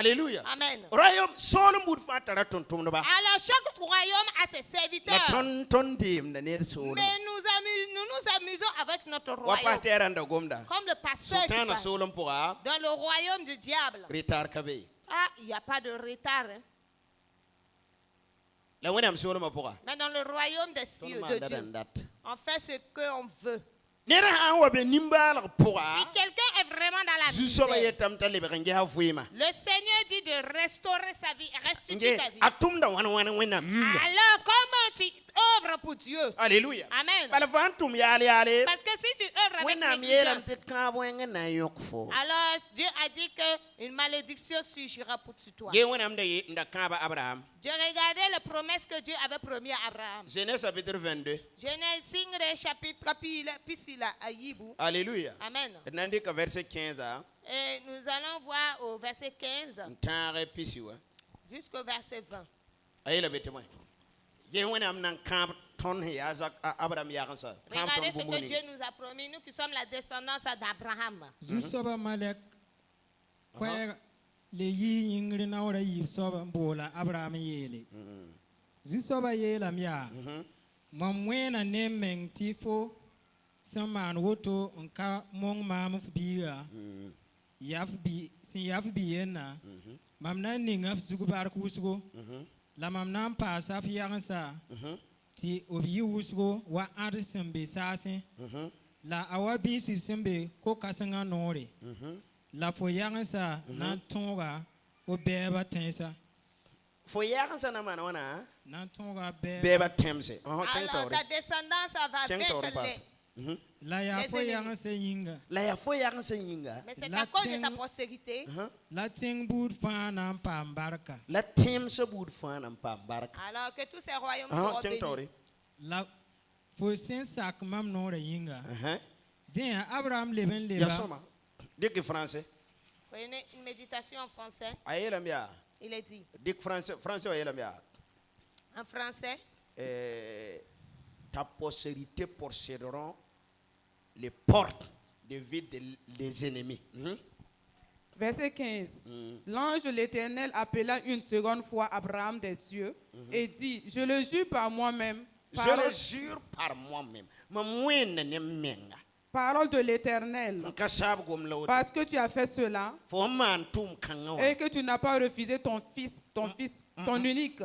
Alléluia. Amen. Royaume solom bud fatara tontom ba. Alors chaque royaume a ses La serviteurs. ton dim na ner solom. Mais nous nous amusons avec notre Wa royaume. patera nda gomda. Comme le pasteur qui Sultana parle. solom pourra Dans le royaume du diable. retard kabe. Ah, il n'y a pas de retard. Hein. La wenam solom pourra. Mais dans le royaume des cieux de Dieu, on fait ce qu'on veut. Nera ha wa be nimbala pourra. Si quelqu'un est vraiment dans la Zuso ba misère, yetam tale be nge ha fuima. le Seigneur dit de restaurer sa vie, restituer Nge ta vie. atum da wana wenam. Alors, comment tu œuvres pour Dieu? Alléluia. Amen. Bala fantum yale. Parce que si tu œuvres avec Wenam yelam négligence, te ka wenga na yokfo. alors Dieu a dit qu'une malédiction surgira sur toi. Ge wenam da kaba Abraham. Dieu regardait les promesses que Dieu avait promis à Abraham. Genèse chapitre 22. Genèse signe des chapitres pisila à Yibou. Alléluia. Amen. Nandi ka verset 15 a. Et nous allons voir au verset 15 Ntare pisiwa. jusqu'au verset 20. Ayela betema. Ge wenam nan kamp ton ya zak Abraham ya kansa. Regardez ce que Dieu nous a promis, nous qui sommes la descendance d'Abraham. Zusoba malek kwaya le yi yingri na ora yi soba bola Abraham yele. Zusoba yela mya. Mamwena ne meng tifo saman woto nka mong mam fbiga. Yaf bi yena. Mamna ninga fsugubar kusgo. La mamna pa saf yansa. Ti obi wusgo wa arsembe sase. La awabi si sembe ko kasanga nore. La foyansa na tonga o beba tensa. Fo ya kansa na mana wana. Na tonga beba. Beba temse. Alors ta descendance va vaincre les... La ya foyansa yinga. La ya fo ya kansa yinga. Mais c'est à cause de ta postérité. La ting bud fa na pambarka. La temse bud fan am pa baraka. Alors que tous ces royaumes seront bénis. La fo sen sak mam nore yinga. Den Abraham leben leba. Yasoma. Dik français. Prenez une méditation en français. Ayela mia. Il est dit Dik français ayela mia. en français. Ta postérité posséderont les portes de vie des ennemis. Verset 15. L'ange de l'Éternel appela une seconde fois Abraham des cieux et dit, je le jure par moi-même. Je le jure par moi-même. Parole de l'Éternel. Parce que tu as fait cela et que tu n'as pas refusé ton fils, ton unique.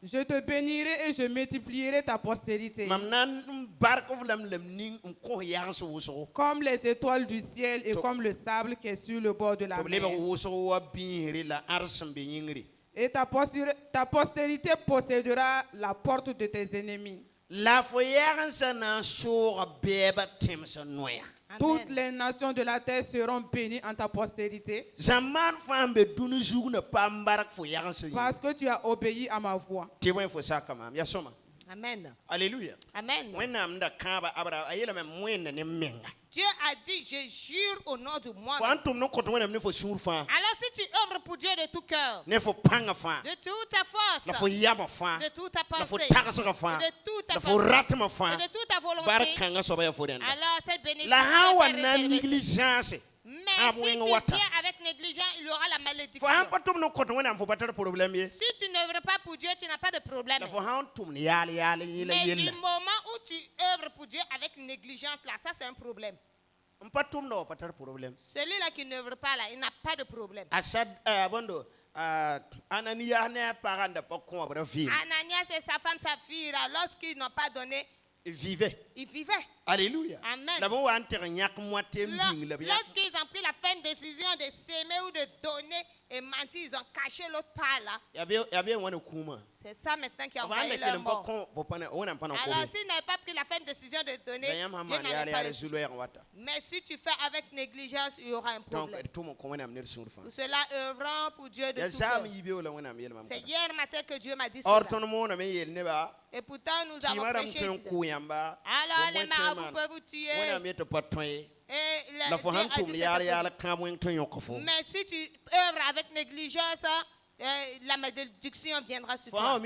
Je te bénirai et je multiplierai ta postérité. Comme les étoiles du ciel et comme le sable qui est sur le bord de la mer. Et ta postérité possédera la porte de tes ennemis. Toutes les nations de la terre seront bénies en ta postérité. Parce que tu as obéi à ma voix. Amen. Alléluia. Amen. Dieu a dit, je jure au nom de moi. Alors si tu œuvres pour Dieu de tout cœur, de toute ta force, de toute ta pensée, de toute ta volonté, alors cette bénédiction est réservée. Mais si tu viens avec négligence, il y aura la malédiction. Si tu n'œuvres pas pour Dieu, tu n'as pas de problème. Mais du moment où tu œuvres pour Dieu avec négligence, là, ça c'est un problème. Celui-là qui n'œuvre pas là, il n'a pas de problème. Ananias et sa femme, sa fille, là, lorsqu'ils n'ont pas donné, ils vivaient. Alléluia. Amen. Lorsqu'ils ont pris la ferme décision de s'aimer ou de donner et mentir, ils ont caché l'autre part là. C'est ça maintenant qui a envoyé leur mort. Alors s'ils n'avaient pas pris la ferme décision de donner, Dieu n'allait pas le tuer. Mais si tu fais avec négligence, il y aura un problème. Pour cela, œuvrant pour Dieu de tout cœur. C'est hier matin que Dieu m'a dit cela. Et pourtant, nous avons prêché. Alors les marabouts peuvent vous tuer. Et mais si tu œuvres avec négligence, la malédiction viendra sur toi.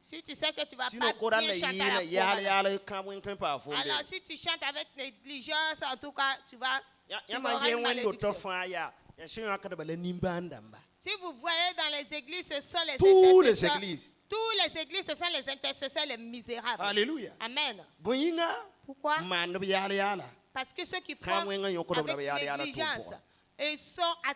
Si tu sais que tu vas pas bien chanter à la fois, alors si tu chantes avec négligence, en tout cas, tu vas tu auras une malédiction. Si vous voyez dans les églises, ce sont les Tous les intercesseurs. églises. Tous les églises, ce sont les intercesseurs les misérables. Alléluia. Amen. Pourquoi? Pourquoi? Parce que ceux qui font avec négligence, ils sont